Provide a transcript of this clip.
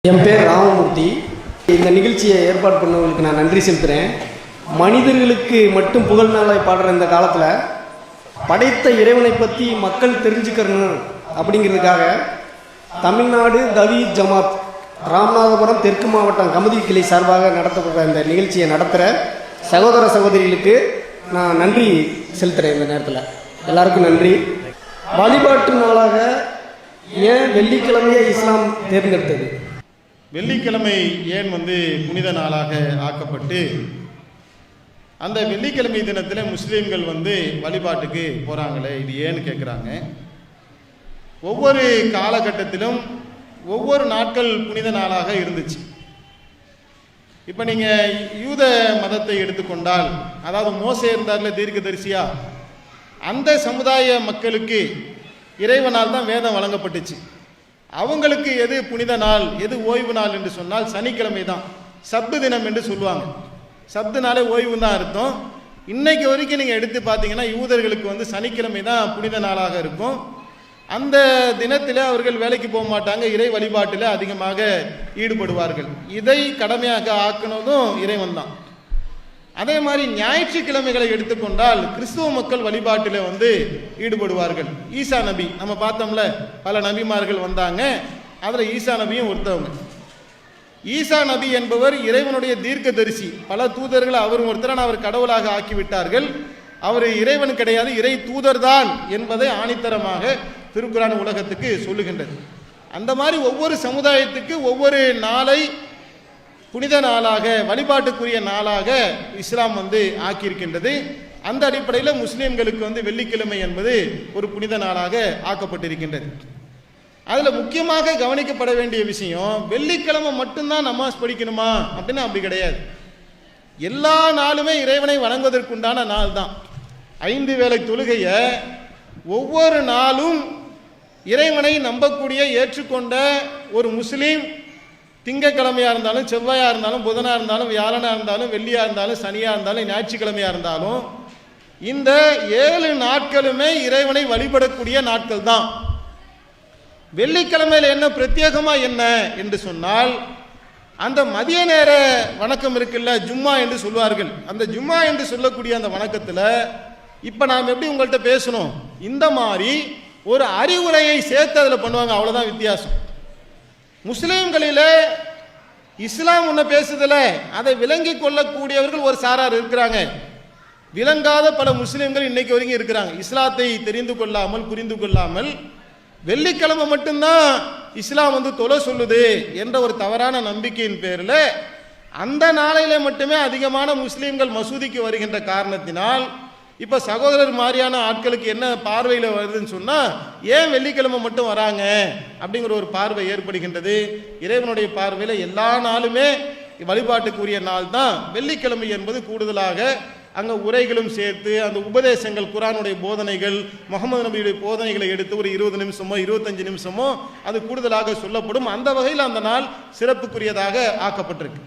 என் பேர் ராமமூர்த்தி. இந்த நிகழ்ச்சியை ஏற்பாடு பண்ணவங்களுக்கு நான் நன்றி செலுத்துகிறேன். மனிதர்களுக்கு மட்டும் புகழ் நாளை பாடுற இந்த காலத்தில் படைத்த இறைவனை பற்றி மக்கள் தெரிஞ்சுக்கணும் அப்படிங்கிறதுக்காக தமிழ்நாடு தவீத் ஜமாத் ராமநாதபுரம் தெற்கு மாவட்டம் கமுதி கிளை சார்பாக நடத்தப்படுற இந்த நிகழ்ச்சியை நடத்துகிற சகோதர சகோதரிகளுக்கு நான் நன்றி செலுத்துகிறேன். இந்த நேரத்தில் எல்லாருக்கும் நன்றி. வழிபாட்டு நாளாக ஏன் வெள்ளிக்கிழமையை இஸ்லாம் தேர்ந்தெடுத்தது? வெள்ளிக்கிழமை ஏன் புனித நாளாக ஆக்கப்பட்டு அந்த வெள்ளிக்கிழமை தினத்தில் முஸ்லீம்கள் வழிபாட்டுக்கு போகிறாங்களே, இது ஏன்னு கேட்குறாங்க. ஒவ்வொரு காலகட்டத்திலும் ஒவ்வொரு நாட்கள் புனித நாளாக இருந்துச்சு. இப்போ நீங்கள் யூத மதத்தை எடுத்துக்கொண்டால், அதாவது மோசே இருந்தார்ல தீர்க்கதரிசியா, அந்த சமுதாய மக்களுக்கு இறைவனால் தான் வேதம் வழங்கப்பட்டுச்சு. அவங்களுக்கு எது புனித நாள், எது ஓய்வு நாள் என்று சொன்னால் சனிக்கிழமை தான். சப்து தினம் என்று சொல்லுவாங்க. சப்து நாளே ஓய்வு தான் அர்த்தம். இன்னைக்கு வரைக்கும் நீங்கள் எடுத்து பார்த்தீங்கன்னா யூதர்களுக்கு சனிக்கிழமை தான் புனித நாளாக இருக்கும். அந்த தினத்தில் அவர்கள் வேலைக்கு போக மாட்டாங்க, இறை வழிபாட்டில் அதிகமாக ஈடுபடுவார்கள். இதை கடமையாக ஆக்கினதும் இறைவன் தான். அதே மாதிரி ஞாயிற்றுக்கிழமைகளை எடுத்துக்கொண்டால் கிறிஸ்துவ மக்கள் வழிபாட்டில் ஈடுபடுவார்கள். ஈசா நபி நம்ம பார்த்தோம்ல, பல நபிமார்கள் வந்தாங்க, அதில் ஈசா நபியும் ஒருத்தவங்க. ஈசா நபி என்பவர் இறைவனுடைய தீர்க்கதரிசி. பல தூதர்கள் அவரும் ஒருத்தர், அவர் கடவுளாக ஆக்கிவிட்டார்கள். அவர் இறைவன் கிடையாது, இறை தூதர் தான் என்பதை ஆணித்தரமாக திருக்குரான் உலகத்துக்கு சொல்லுகின்றது. அந்த மாதிரி ஒவ்வொரு சமுதாயத்துக்கு ஒவ்வொரு நாளை புனித நாளாக, வழிபாட்டுக்குரிய நாளாக இஸ்லாம் ஆக்கியிருக்கின்றது. அந்த அடிப்படையில் முஸ்லீம்களுக்கு வெள்ளிக்கிழமை என்பது ஒரு புனித நாளாக ஆக்கப்பட்டிருக்கின்றது. அதில் முக்கியமாக கவனிக்கப்பட வேண்டிய விஷயம், வெள்ளிக்கிழமை மட்டும்தான் நமாஸ் படிக்கணுமா அப்படின்னா அப்படி கிடையாது. எல்லா நாளுமே இறைவனை வணங்குவதற்குண்டான நாள் தான். 5 வேளை தொழுகையை ஒவ்வொரு நாளும் இறைவனை நம்பக்கூடிய ஏற்றுக்கொண்ட ஒரு முஸ்லீம் திங்கக்கிழமையாக இருந்தாலும், செவ்வாயாக இருந்தாலும், புதனாக இருந்தாலும், வியாழனாக இருந்தாலும், வெள்ளியாக இருந்தாலும், சனியாக இருந்தாலும், ஞாயிற்றுக்கிழமையாக இருந்தாலும், இந்த 7 நாட்களுமே இறைவனை வழிபடக்கூடிய நாட்கள் தான். வெள்ளிக்கிழமையில் என்ன பிரத்யேகமாக என்ன என்று சொன்னால், அந்த மதிய நேர வணக்கம் இருக்குல்ல, ஜும்மா என்று சொல்வார்கள். அந்த ஜும்மா என்று சொல்லக்கூடிய அந்த வணக்கத்தில் இப்போ நாம் எப்படி உங்கள்கிட்ட பேசணும், இந்த மாதிரி ஒரு அறிவுரையை சேர்த்து அதில் பண்ணுவாங்க. அவ்வளோதான் வித்தியாசம். முஸ்லீம்களில் இஸ்லாம் ஒன்று பேசுதில்ல, அதை விளங்கி கொள்ளக்கூடியவர்கள் ஒரு சாரார் இருக்கிறாங்க. விளங்காத பல முஸ்லீம்கள் இன்னைக்கு வரைக்கும் இருக்கிறாங்க. இஸ்லாத்தை தெரிந்து கொள்ளாமல், புரிந்து கொள்ளாமல், வெள்ளிக்கிழமை மட்டும்தான் இஸ்லாம் தொலை சொல்லுது என்ற ஒரு தவறான நம்பிக்கையின் பேரில் அந்த நாளையில மட்டுமே அதிகமான முஸ்லீம்கள் மசூதிக்கு வருகின்ற காரணத்தினால் இப்போ சகோதரர் மாதிரியான ஆட்களுக்கு என்ன பார்வையில் வருதுன்னு சொன்னால், ஏன் வெள்ளிக்கிழமை மட்டும் வராங்க அப்படிங்கிற ஒரு பார்வை ஏற்படுகின்றது. இறைவனுடைய பார்வையில் எல்லா நாளுமே வழிபாட்டுக்குரிய நாள் தான். வெள்ளிக்கிழமை என்பது கூடுதலாக அங்கே உரைகளும் சேர்த்து அந்த உபதேசங்கள், குரானுடைய போதனைகள், முகமது நபியுடைய போதனைகளை எடுத்து ஒரு 20 நிமிஷமோ 25 நிமிஷமோ அது கூடுதலாக சொல்லப்படும். அந்த வகையில் அந்த நாள் சிறப்புக்குரியதாக ஆக்கப்பட்டிருக்கு.